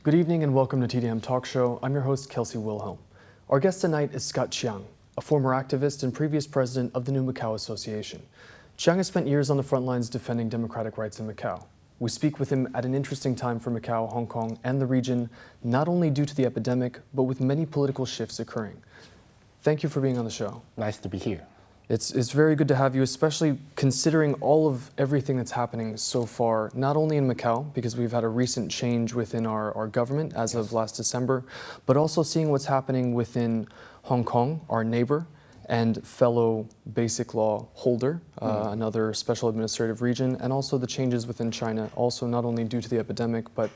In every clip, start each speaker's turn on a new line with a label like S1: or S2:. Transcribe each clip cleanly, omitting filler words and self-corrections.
S1: Good evening and welcome to TDM Talk Show. I'm your host, Kelsey Wilhelm. Our guest tonight is Scott Chiang, a former activist and previous president of the New Macau Association. Chiang has spent years on the front lines defending democratic rights in Macau. We speak with him at an interesting time for Macau, Hong Kong, and the region, not only due to the epidemic, but with many political shifts occurring. Thank you for being on the show.
S2: Nice to be here.
S1: It's very good to have you, especially considering all of everything that's happening so far, not only in Macau, because we've had a recent change within our government as of last December, but also seeing what's happening within Hong Kong, our neighbor, and fellow basic law holder, another special administrative region, and also the changes within China, also not only due to the epidemic, but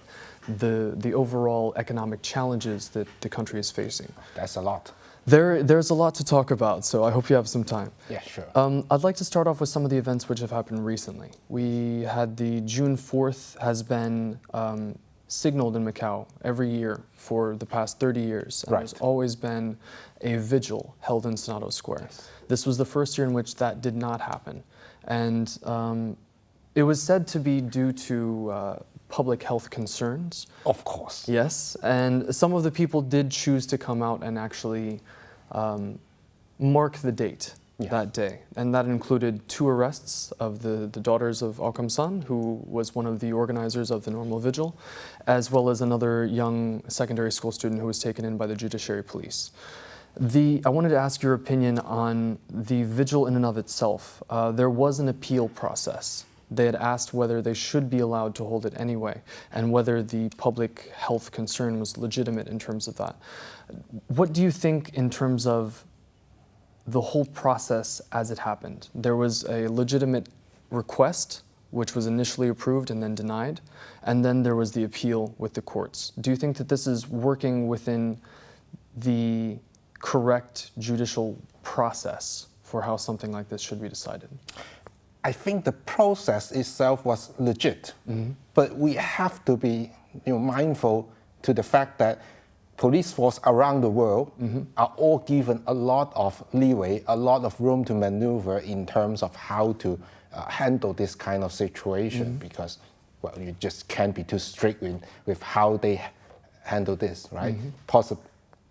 S1: the overall economic challenges that the country is facing.
S2: That's a lot.
S1: There's a lot to talk about, so I hope you have some time.
S2: Yeah, sure.
S1: I'd like to start off with some of the events which have happened recently. We had the June 4th has been signaled in Macau every year for the past 30 years. And There's always been a vigil held in Senado Square.
S2: Yes.
S1: This was the first year in which that did not happen. And it was said to be due to public health concerns.
S2: Of course.
S1: Yes, and some of the people did choose to come out and actually mark the date that day. And that included 2 arrests of the daughters of Au Kam San, who was one of the organizers of the normal vigil, as well as another young secondary school student who was taken in by the judiciary police. I wanted to ask your opinion on the vigil in and of itself. There was an appeal process. They had asked whether they should be allowed to hold it anyway, and whether the public health concern was legitimate in terms of that. What do you think in terms of the whole process as it happened? There was a legitimate request, which was initially approved and then denied, and then there was the appeal with the courts. Do you think that this is working within the correct judicial process for how something like this should be decided?
S2: I think the process itself was legit, but we have to be mindful to the fact that police force around the world are all given a lot of leeway, a lot of room to maneuver in terms of how to handle this kind of situation, because, well, you just can't be too strict with how they handle this, right?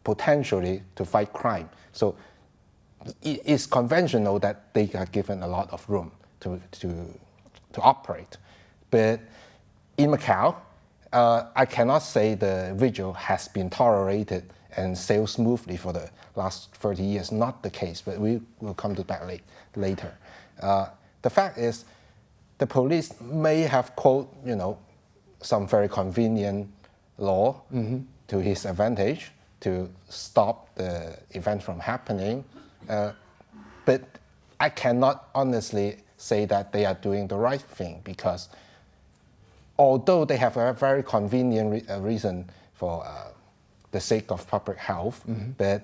S2: Potentially to fight crime. So it's conventional that they are given a lot of room to operate. But in Macau, I cannot say the vigil has been tolerated and sailed smoothly for the last 30 years. Not the case, but we will come to that later. The fact is, the police may have quoted, some very convenient law to his advantage to stop the event from happening. But I cannot honestly say that they are doing the right thing, because although they have a very convenient reason for the sake of public health, but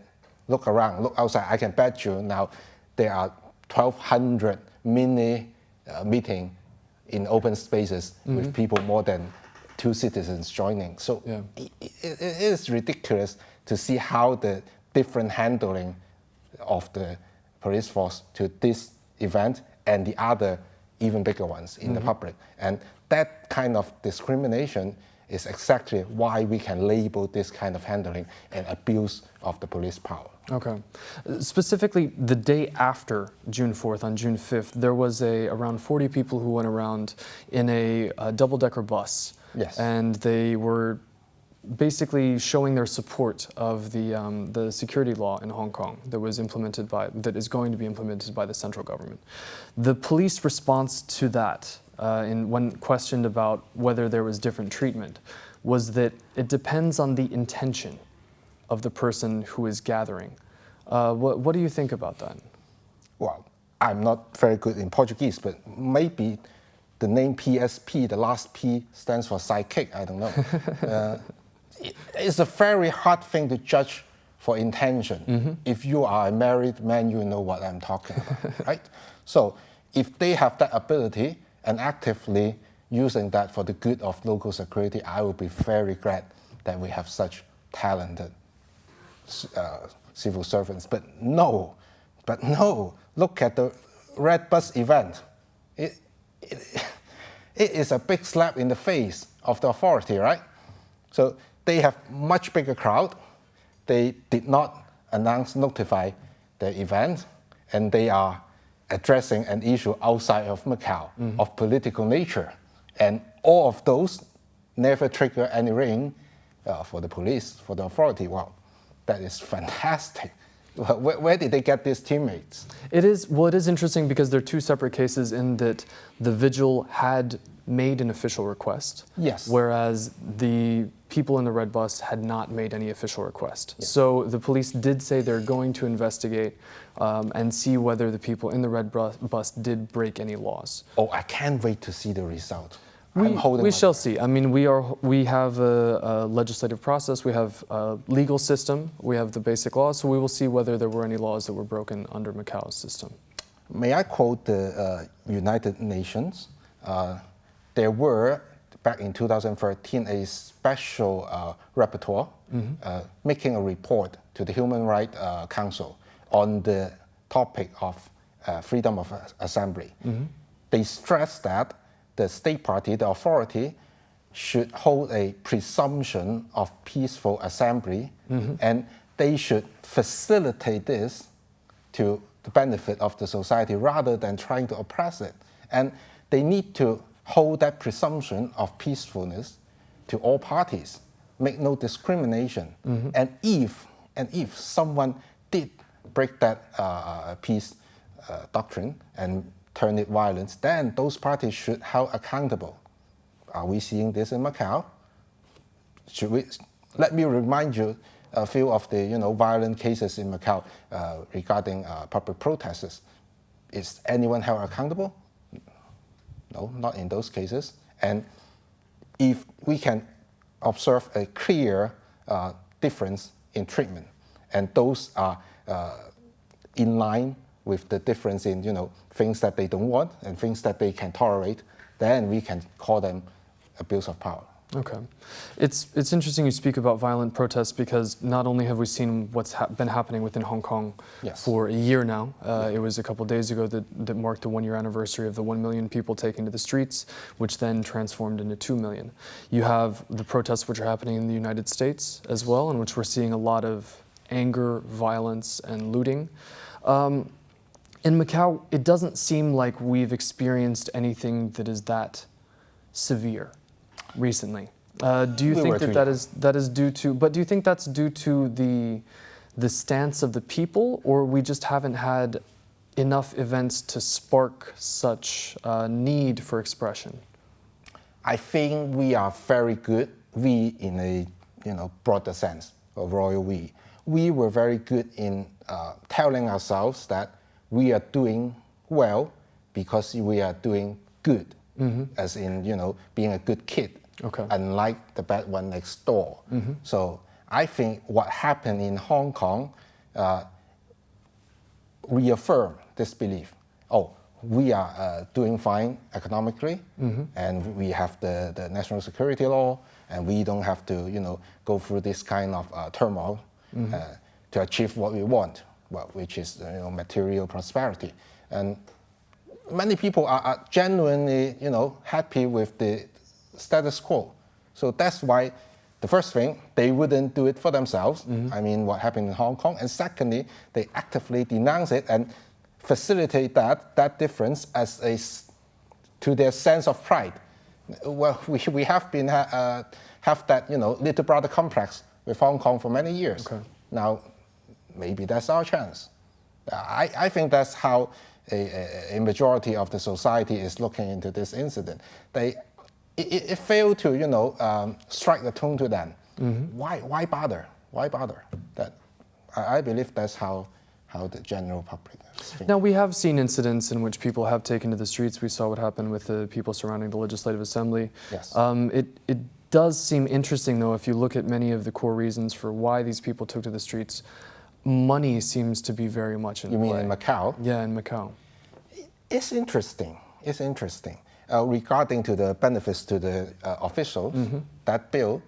S2: look around, look outside, I can bet you now there are 1,200 mini meeting in open spaces with people more than 2 citizens joining. So it is ridiculous to see how the different handling of the police force to this event and the other even bigger ones in the public. And that kind of discrimination is exactly why we can label this kind of handling an abuse of the police power.
S1: Okay. Specifically, the day after June 4th, on June 5th, there was around 40 people who went around in a double-decker bus.
S2: Yes.
S1: And they were basically showing their support of the security law in Hong Kong that is going to be implemented by the central government. The police response to that, when questioned about whether there was different treatment, was that it depends on the intention of the person who is gathering. What do you think about that?
S2: Well, I'm not very good in Portuguese, but maybe the name PSP, the last P stands for psychic, I don't know. It's a very hard thing to judge for intention. If you are a married man, you know what I'm talking about, right? So if they have that ability and actively using that for the good of local security, I will be very glad that we have such talented civil servants. But no, look at the Red Bus event. It is a big slap in the face of the authority, right? So they have much bigger crowd. They did not notify the event, and they are addressing an issue outside of Macau of political nature. And all of those never trigger any ring for the police, for the authority. Wow, that is fantastic. Where did they get these teammates?
S1: It is interesting because they're two separate cases in that the vigil had made an official request.
S2: Yes.
S1: Whereas the people in the red bus had not made any official request.
S2: Yes.
S1: So the police did say they're going to investigate and see whether the people in the red bus did break any laws.
S2: Oh, I can't wait to see the result.
S1: We shall see. I mean, we have a legislative process, we have a legal system, we have the basic laws, so we will see whether there were any laws that were broken under Macau's system.
S2: May I quote the United Nations? There were, back in 2013, a special rapporteur making a report to the Human Rights Council on the topic of freedom of assembly. They stressed that the state party, the authority, should hold a presumption of peaceful assembly, and they should facilitate this to the benefit of the society rather than trying to oppress it. And they need to hold that presumption of peacefulness to all parties, make no discrimination. And if someone did break that peace doctrine and turn it violence, then those parties should held accountable. Are we seeing this in Macau? Should we? Let me remind you a few of the violent cases in Macau regarding public protests. Is anyone held accountable? No, not in those cases. And if we can observe a clear difference in treatment, and those are in line with the difference in things that they don't want and things that they can tolerate, then we can call them abuse of power.
S1: Okay. It's interesting you speak about violent protests because not only have we seen what's been happening within Hong Kong for a year now, it was a couple days ago that marked the 1-year anniversary of the 1 million people taking to the streets, which then transformed into 2 million. You have the protests which are happening in the United States as well, in which we're seeing a lot of anger, violence, and looting. In Macau, it doesn't seem like we've experienced anything that is that severe recently. Do you think that is due to? But do you think that's due to the stance of the people, or we just haven't had enough events to spark such need for expression?
S2: I think we are very good. We, in a broader sense, a royal we. We were very good in telling ourselves that we are doing well because we are doing good, as in being a good kid.
S1: Okay.
S2: Unlike the bad one next door. So I think what happened in Hong Kong reaffirmed this belief. Oh, we are doing fine economically, and we have the national security law, and we don't have to go through this kind of turmoil to achieve what we want, which is material prosperity. And many people are genuinely happy with the status quo. So that's why the first thing, they wouldn't do it for themselves. I mean, what happened in Hong Kong. And secondly, they actively denounce it and facilitate that difference to their sense of pride. Well, we have been have that little brother complex with Hong Kong for many years. Okay. Now, maybe that's our chance. I think that's how a majority of the society is looking into this incident. It failed to strike the tone to them. Why bother? Why bother? I believe that's how the general public is thinking.
S1: Now, we have seen incidents in which people have taken to the streets. We saw what happened with the people surrounding the Legislative Assembly.
S2: Yes.
S1: It does seem interesting, though, if you look at many of the core reasons for why these people took to the streets. Money seems to be very much in play.
S2: You mean in Macau?
S1: Yeah, in Macau.
S2: It's interesting. It's interesting. Regarding to the benefits to the officials, that bill,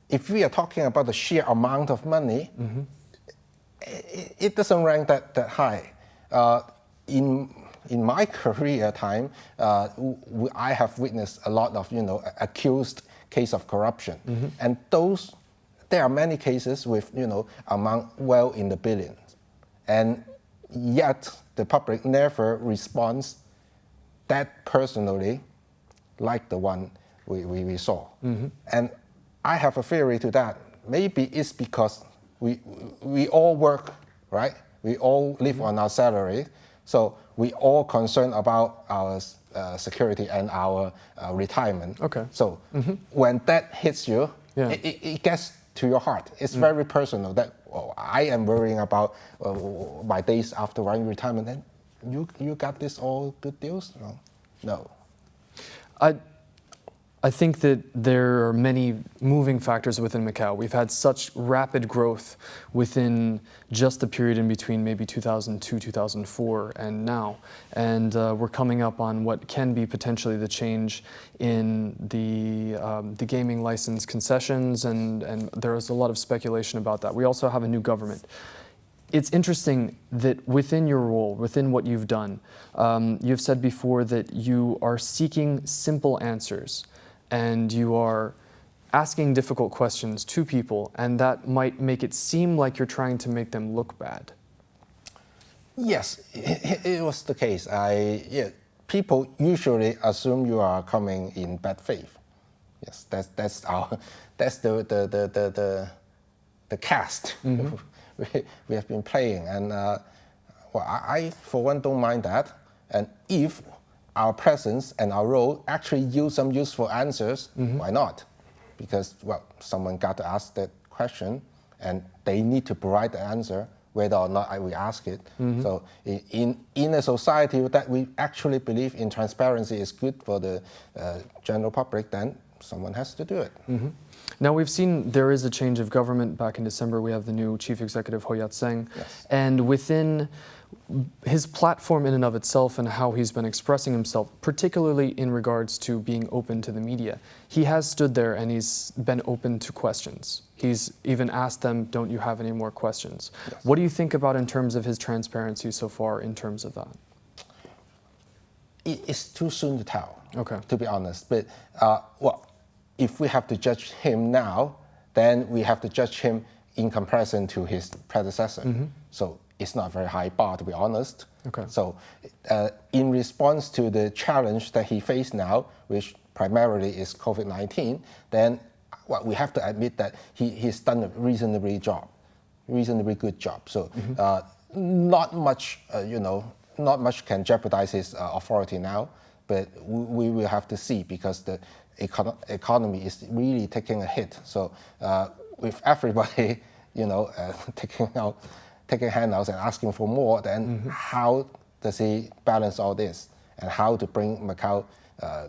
S2: if we are talking about the sheer amount of money, it doesn't rank that high. In my career time, I have witnessed a lot of accused case of corruption, and those there are many cases with, amount well in the billions. And yet the public never responds that personally like the one we saw. And I have a theory to that. Maybe it's because we all work, right? We all live on our salary. So we all concerned about our security and our retirement.
S1: Okay.
S2: So when that hits you, it gets to your heart. It's very personal that I am worrying about my days after my retirement. And you got this all good deals? No.
S1: I think that there are many moving factors within Macau. We've had such rapid growth within just the period in between maybe 2002, 2004 and now. And we're coming up on what can be potentially the change in the gaming license concessions, and there is a lot of speculation about that. We also have a new government. It's interesting that within your role, within what you've done, you've said before that you are seeking simple answers and you are asking difficult questions to people, and that might make it seem like you're trying to make them look bad.
S2: Yes, it was the case. People usually assume you are coming in bad faith. Yes, that's the cast we have been playing, and I for one don't mind that. And if our presence and our role actually yield some useful answers, why not? Because someone got to ask that question, and they need to provide the answer, whether or not we ask it. So in a society that we actually believe in transparency is good for the general public, then someone has to do it.
S1: Now we've seen there is a change of government. Back in December, we have the new chief executive, Ho Yat-seng, and within his platform in and of itself and how he's been expressing himself, particularly in regards to being open to the media, he has stood there and he's been open to questions. He's even asked them, don't you have any more questions? Yes. What do you think about in terms of his transparency so far in terms of that?
S2: It's too soon to tell,
S1: to
S2: be honest. But if we have to judge him now, then we have to judge him in comparison to his predecessor. So it's not a very high bar, to be honest. So in response to the challenge that he faced now, which primarily is COVID-19, then we have to admit that he's done a reasonably good job. So not much can jeopardize his authority now, but we will have to see, because the economy is really taking a hit. So with everybody, taking handouts and asking for more, then how does he balance all this, and how to bring Macau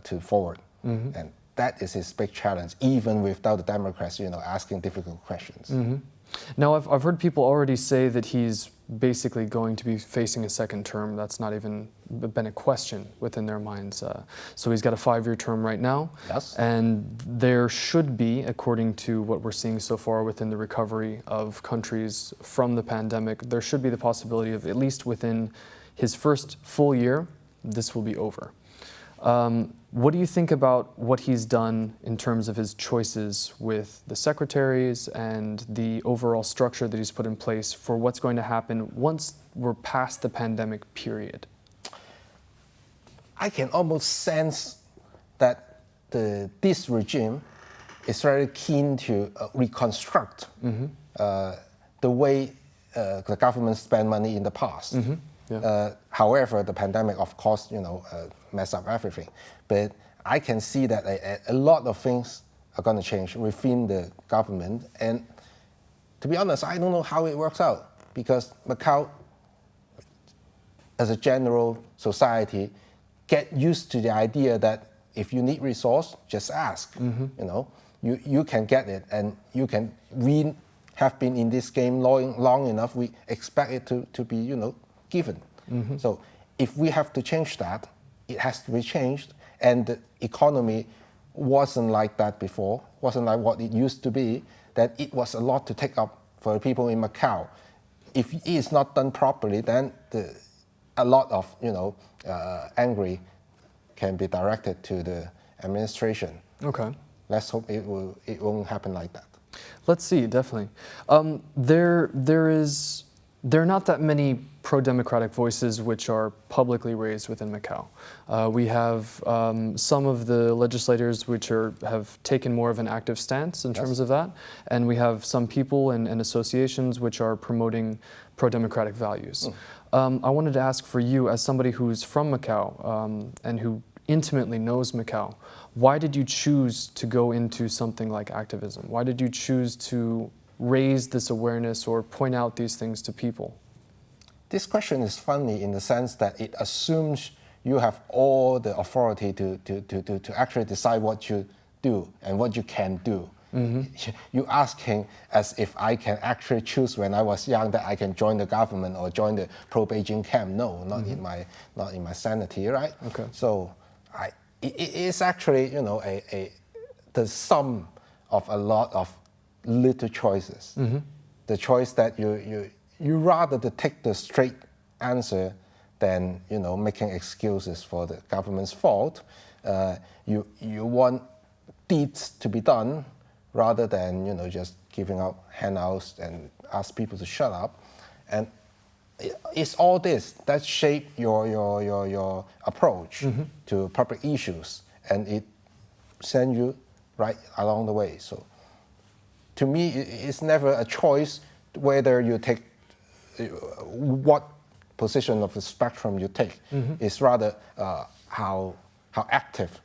S2: to forward? And that is his big challenge, even without the Democrats, asking difficult questions.
S1: Now, I've heard people already say that he's basically going to be facing a second term. That's not even been a question within their minds. So he's got a 5-year term right now.
S2: Yes.
S1: And there should be, according to what we're seeing so far within the recovery of countries from the pandemic, there should be the possibility of, at least within his first full year, this will be over. What do you think about what he's done in terms of his choices with the secretaries and the overall structure that he's put in place for what's going to happen once we're past the pandemic period?
S2: I can almost sense that this regime is very keen to reconstruct the way the government spent money in the past. However, the pandemic, of course, messed up everything. But I can see that a lot of things are going to change within the government. And to be honest, I don't know how it works out, because Macau, as a general society, get used to the idea that if you need resource, just ask. You can get it, and you can. We have been in this game long enough. We expect it to be, given. So if we have to change that, it has to be changed. And the economy wasn't like that before, wasn't like what it used to be, that it was a lot to take up for the people in Macau. If it is not done properly, then a lot of angry can be directed to the administration.
S1: Okay.
S2: Let's hope it won't happen like that.
S1: Let's see, definitely. There are not that many pro-democratic voices which are publicly raised within Macau. We have some of the legislators which have taken more of an active stance in terms of that, and we have some people and associations which are promoting pro-democratic values. I wanted to ask for you, as somebody who's from Macau and who intimately knows Macau, why did you choose to go into something like activism? Why did you choose to raise this awareness or point out these things to people?
S2: This question is funny in the sense that it assumes you have all the authority to actually decide what you do and what you can do. You're asking as if I can actually choose when I was young that I can join the government or join the pro-Beijing camp. No, not in my sanity, right?
S1: Okay.
S2: So it is actually, you know, the sum of a lot of little choices. The choice that you rather to take the straight answer than, you know, making excuses for the government's fault. You want deeds to be done rather than, you know, just giving out handouts and ask people to shut up. And it's all this that shape your approach to public issues, and it send you right along the way. So to me, it's never a choice whether you take what position of the spectrum you take. It's rather how active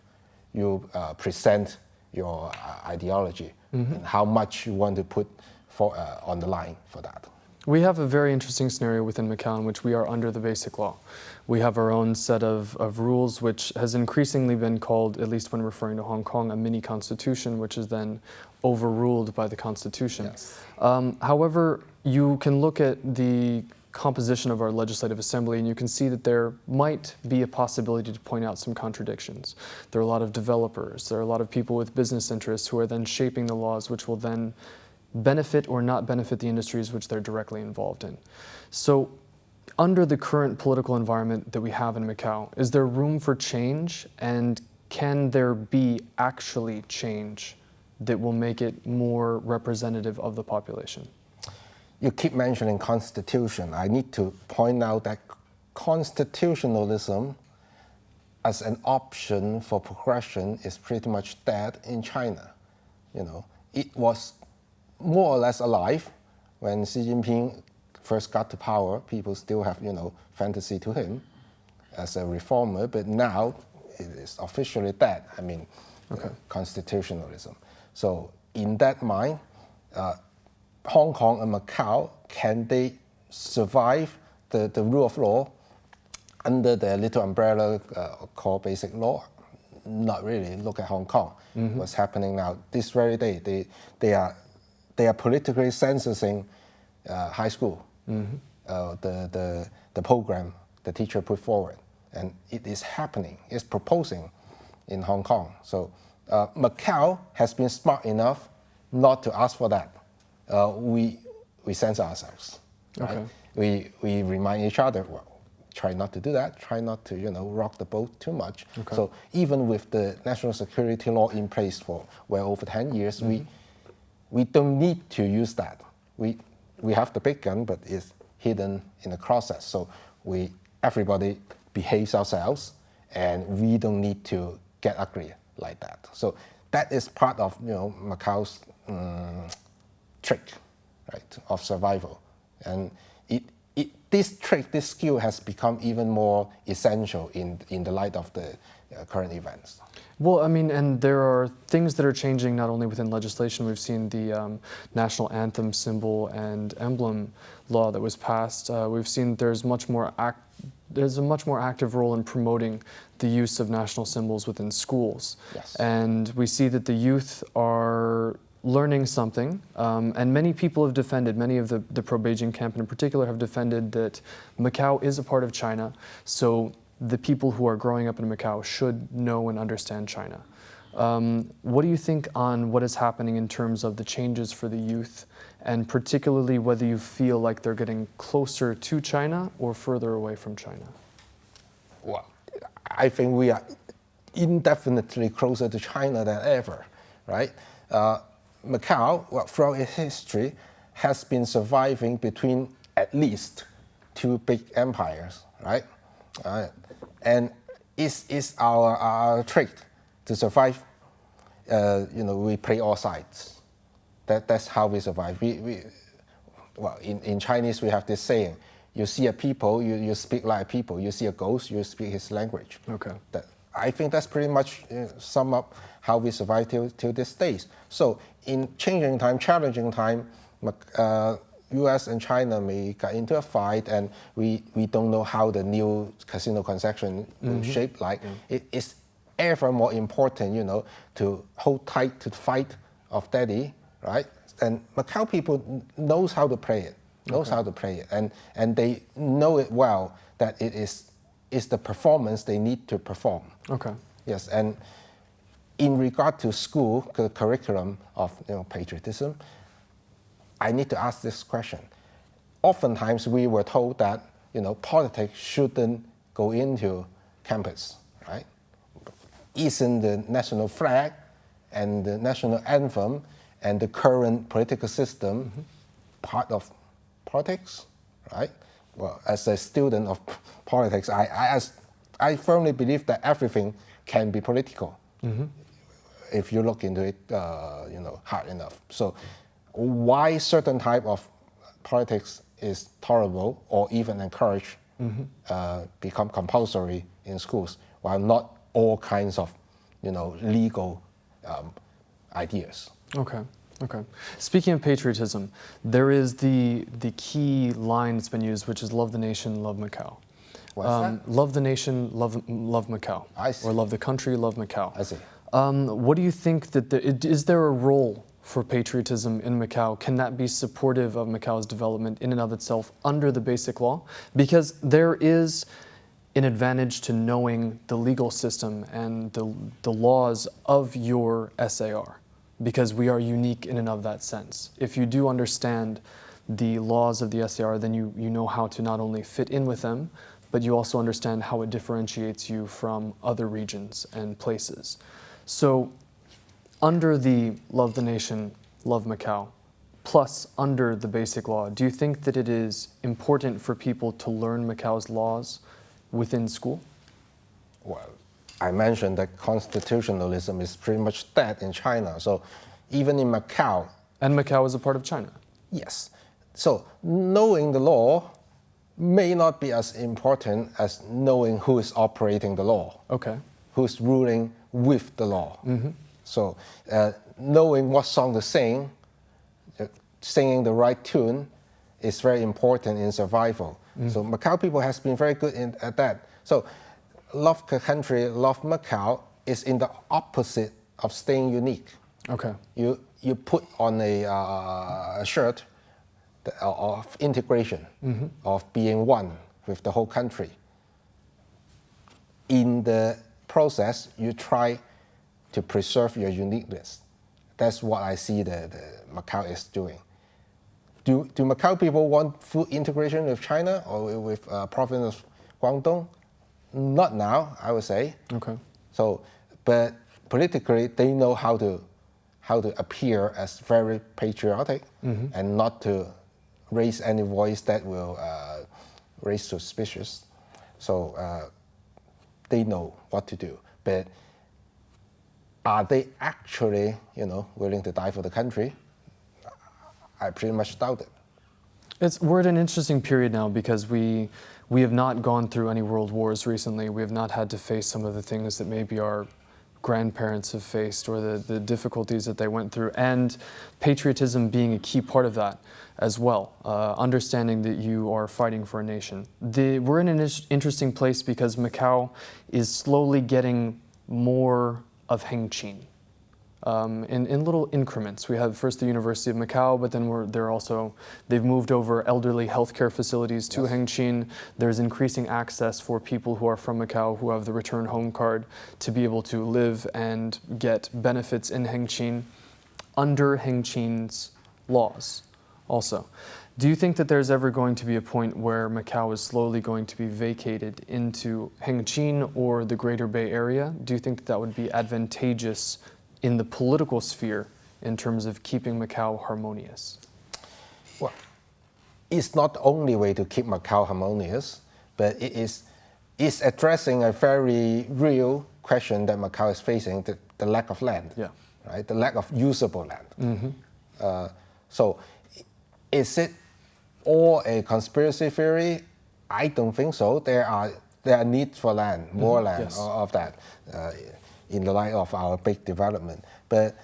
S2: you present your ideology and how much you want to put on the line for that.
S1: We have a very interesting scenario within Macau in which we are under the basic law. We have our own set of rules, which has increasingly been called, at least when referring to Hong Kong, a mini constitution, which is then overruled by the constitution.
S2: Yes.
S1: However, you can look at the composition of our legislative assembly and you can see that there might be a possibility to point out some contradictions. There are a lot of developers, there are a lot of people with business interests who are then shaping the laws which will then benefit or not benefit the industries which they're directly involved in. So under the current political environment that we have in Macau, is there room for change, and can there be actually change that will make it more representative of the population?
S2: You keep mentioning constitution. I need to point out that constitutionalism as an option for progression is pretty much dead in China. You know, it was more or less alive when Xi Jinping first got to power. People still have, you know, fantasy to him as a reformer, but now it is officially dead. I mean, constitutionalism. So in that mind, Hong Kong and Macau, can they survive the rule of law under the little umbrella called basic law? Not really. Look at Hong Kong. What's happening now? This very day, they are politically censoring high school, the program the teacher put forward. And it is happening, it's proposing in Hong Kong. So Macau has been smart enough not to ask for that. We censor ourselves. Right?
S1: Okay.
S2: We remind each other, well, try not to do that, try not to, you know, rock the boat too much.
S1: Okay.
S2: So even with the national security law in place for well over 10 years, we don't need to use that. We have the big gun, but it's hidden in the process. So everybody behaves ourselves, and we don't need to get ugly like that. So that is part of, you know, Macau's trick, right, of survival. And this trick, this skill has become even more essential in the light of the current events.
S1: Well, I mean, and there are things that are changing not only within legislation. We've seen the national anthem symbol and emblem law that was passed. We've seen there's a much more active role in promoting the use of national symbols within schools.
S2: Yes.
S1: And we see that the youth are learning something, and many people have defended, many of the pro-Beijing camp in particular have defended that Macau is a part of China, so the people who are growing up in Macau should know and understand China. What do you think on what is happening in terms of the changes for the youth, and particularly whether you feel like they're getting closer to China or further away from China?
S2: Well, I think we are indefinitely closer to China than ever, right? Macau, well, throughout its history, has been surviving between at least two big empires, right? And it's our trait to survive. We play all sides. That's how we survive. Well, in Chinese, we have this saying: you see a people, you speak like a people. You see a ghost, you speak his language.
S1: Okay.
S2: I think that's pretty much sum up how we survive till this day. So in changing time, challenging time, U.S. and China may get into a fight, and we don't know how the new casino concession will shape like. It's ever more important, to hold tight to the fight of daddy, right? And Macau people knows how to play it, and they know it well that it is the performance they need to perform.
S1: Okay.
S2: Yes, and in regard to school, the curriculum of patriotism, I need to ask this question. Oftentimes we were told that politics shouldn't go into campus, right? Isn't the national flag and the national anthem and the current political system part of politics, right? Well, as a student of politics, I firmly believe that everything can be political if you look into it, hard enough. So, why certain type of politics is tolerable or even encouraged become compulsory in schools, while not all kinds of, legal ideas.
S1: Okay. Okay. Speaking of patriotism, there is the key line that's been used, which is "Love the nation, love Macau."
S2: What's that?
S1: Love the nation, love Macau.
S2: I see.
S1: Or love the country, love Macau.
S2: I see.
S1: What do you think is there a role for patriotism in Macau? Can that be supportive of Macau's development in and of itself under the Basic Law? Because there is an advantage to knowing the legal system and the laws of your SAR, because we are unique in and of that sense. If you do understand the laws of the SAR, then you know how to not only fit in with them, but you also understand how it differentiates you from other regions and places. So under the Love the Nation, Love Macau, plus under the Basic Law, do you think that it is important for people to learn Macau's laws within school?
S2: Well, I mentioned that constitutionalism is pretty much dead in China. So even in Macau.
S1: And Macau is a part of China.
S2: Yes. So knowing the law may not be as important as knowing who is operating the law.
S1: Okay.
S2: Who's ruling with the law. So knowing what song to sing, singing the right tune is very important in survival. So Macau people has been very good at that. So love the country, love Macau is in the opposite of staying unique.
S1: Okay.
S2: You put on a shirt of integration, of being one with the whole country. In the process, you try to preserve your uniqueness. That's what I see the Macau is doing. Do Macau people want full integration with China or with province of Guangdong? Not now, I would say.
S1: Okay.
S2: So, but politically, they know how to appear as very patriotic and not to raise any voice that will raise suspicious. So they know what to do. But are they actually, willing to die for the country? I pretty much doubt it.
S1: We're at an interesting period now because we have not gone through any world wars recently. We have not had to face some of the things that maybe our grandparents have faced or the difficulties that they went through, and patriotism being a key part of that as well, understanding that you are fighting for a nation. We're in an interesting place because Macau is slowly getting more of Hengqin. In little increments. We have first the University of Macau, but then they've moved over elderly healthcare facilities to Hengqin. There's increasing access for people who are from Macau who have the return home card to be able to live and get benefits in Hengqin under Hengqin's laws also. Do you think that there's ever going to be a point where Macau is slowly going to be vacated into Hengqin or the Greater Bay Area? Do you think that would be advantageous in the political sphere in terms of keeping Macau harmonious?
S2: Well, it's not the only way to keep Macau harmonious, but it's addressing a very real question that Macau is facing, the lack of land,
S1: Yeah.
S2: right? The lack of usable land. So is it all a conspiracy theory? I don't think so. There are needs for land, more land
S1: Yes.
S2: of that in the light of our big development. But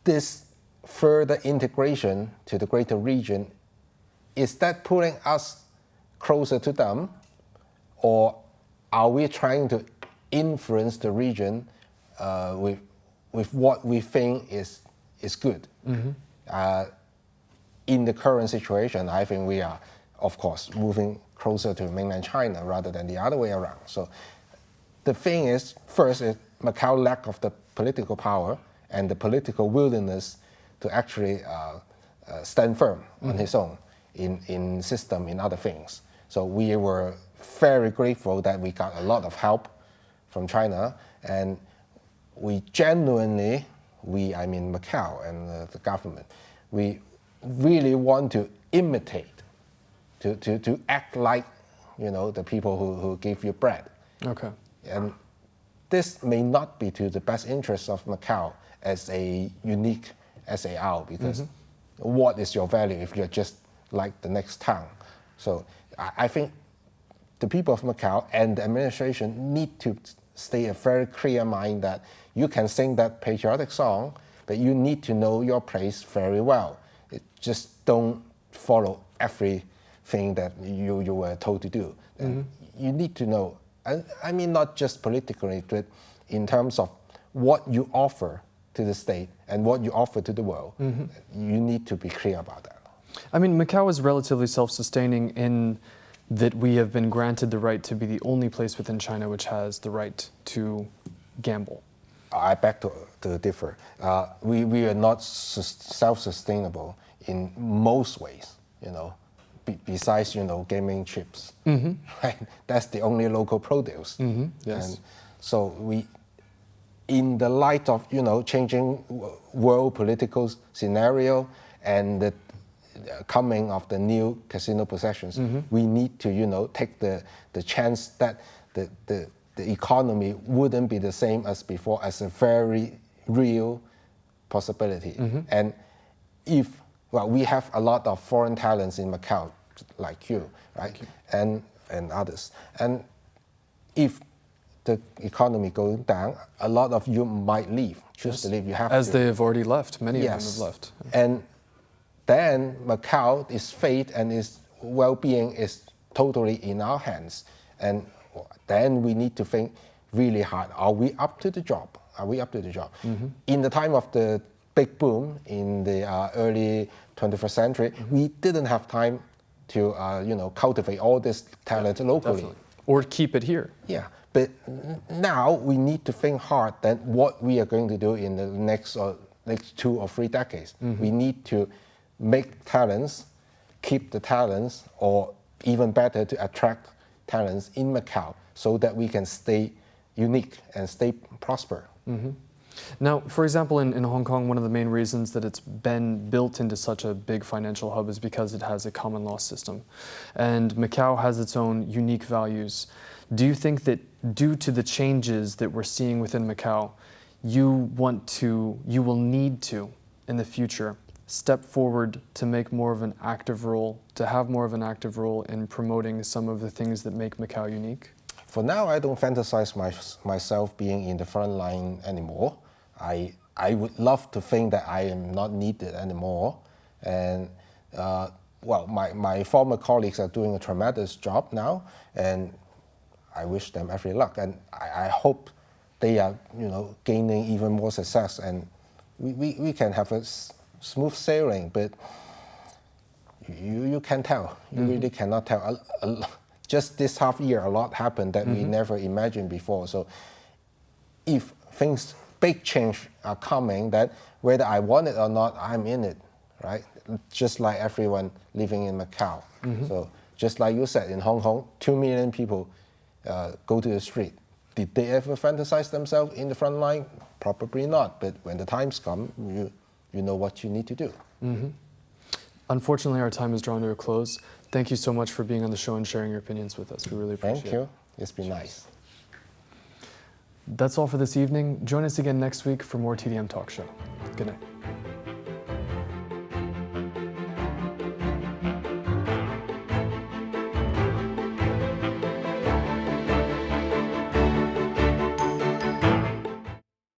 S2: this further integration to the greater region, is that pulling us closer to them, or are we trying to influence the region with what we think is good? In the current situation, I think we are, of course, moving closer to mainland China rather than the other way around. So the thing is, first is Macau lack of the political power and the political willingness to actually stand firm on his own in system, in other things. So we were very grateful that we got a lot of help from China, and we genuinely, I mean Macau and the government, we really want to imitate, to act like, the people who give you bread.
S1: Okay.
S2: And this may not be to the best interest of Macau as a unique SAR, because what is your value if you're just like the next town? So I think the people of Macau and the administration need to stay a very clear mind that you can sing that patriotic song, but you need to know your place very well. Just don't follow everything that you were told to do. You need to know, I mean not just politically, but in terms of what you offer to the state and what you offer to the world. You need to be clear about that.
S1: I mean, Macau is relatively self-sustaining in that we have been granted the right to be the only place within China which has the right to gamble.
S2: I beg to differ. We are not self-sustainable in most ways, besides, gaming chips. Right? That's the only local produce.
S1: Yes.
S2: And so in the light of, changing world political scenario and the coming of the new casino possessions, we need to, take the chance that the economy wouldn't be the same as before, as a very real possibility. And if, we have a lot of foreign talents in Macau, like you, right? And others. And if the economy goes down, a lot of you might leave, choose to leave. You have
S1: As
S2: to.
S1: they have already left, many of them have left.
S2: And then Macau, its fate and its well-being is totally in our hands. And then we need to think really hard. Are we up to the job? Are we up to the job? In the time of the big boom in the early 21st century, we didn't have time to cultivate all this talent locally.
S1: Definitely. Or keep it here.
S2: Yeah, but now we need to think hard that what we are going to do in the next 2 or 3 decades. We need to make talents, keep the talents, or even better, to attract talents in Macau so that we can stay unique and stay prosper.
S1: Now, for example, in Hong Kong, one of the main reasons that it's been built into such a big financial hub is because it has a common law system. And Macau has its own unique values. Do you think that due to the changes that we're seeing within Macau, you will need to, in the future, step forward to make more of an active role, to have more of an active role in promoting some of the things that make Macau unique?
S2: For now, I don't fantasize myself being in the front line anymore. I would love to think that I am not needed anymore. And my former colleagues are doing a tremendous job now, and I wish them every luck. And I hope they are, gaining even more success, and we can have a smooth sailing. But you can't tell. You really cannot tell. Just this half year, a lot happened that we never imagined before. So if big change are coming, that whether I want it or not, I'm in it, right? Just like everyone living in Macau. So just like you said, in Hong Kong, 2 million people go to the street. Did they ever fantasize themselves in the front line? Probably not, but when the times come, you know what you need to do.
S1: Unfortunately, our time is drawn to a close. Thank you so much for being on the show and sharing your opinions with us. We really appreciate it.
S2: Thank you. It's been nice.
S1: That's all for this evening. Join us again next week for more TDM Talk Show. Good night.